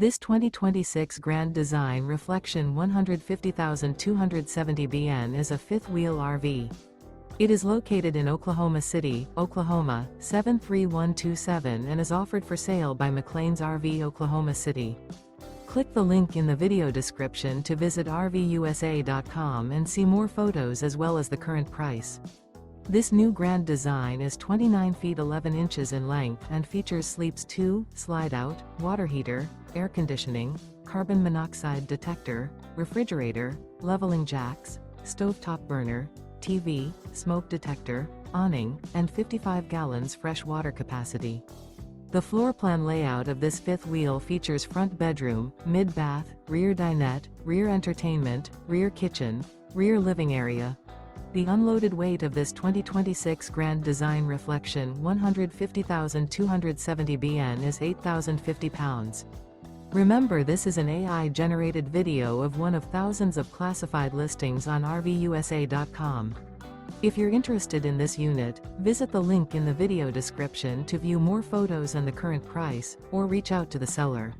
This 2026 Grand Design Reflection 150,270 BN is a fifth-wheel RV. It is located in Oklahoma City, Oklahoma, 73127 and is offered for sale by McClain's RV Oklahoma City. Click the link in the video description to visit RVUSA.com and see more photos as well as the current price. This new Grand Design is 29 feet 11 inches in length and features sleeps 2, slide-out, water heater, air conditioning, carbon monoxide detector, refrigerator, leveling jacks, stovetop burner, TV, smoke detector, awning, and 55 gallons fresh water capacity. The floor plan layout of this fifth wheel features front bedroom, mid-bath, rear dinette, rear entertainment, rear kitchen, rear living area. The unloaded weight of this 2026 Grand Design Reflection 150,270 BN is 8,050 pounds. Remember, this is an AI-generated video of one of thousands of classified listings on RVUSA.com. If you're interested in this unit, visit the link in the video description to view more photos and the current price, or reach out to the seller.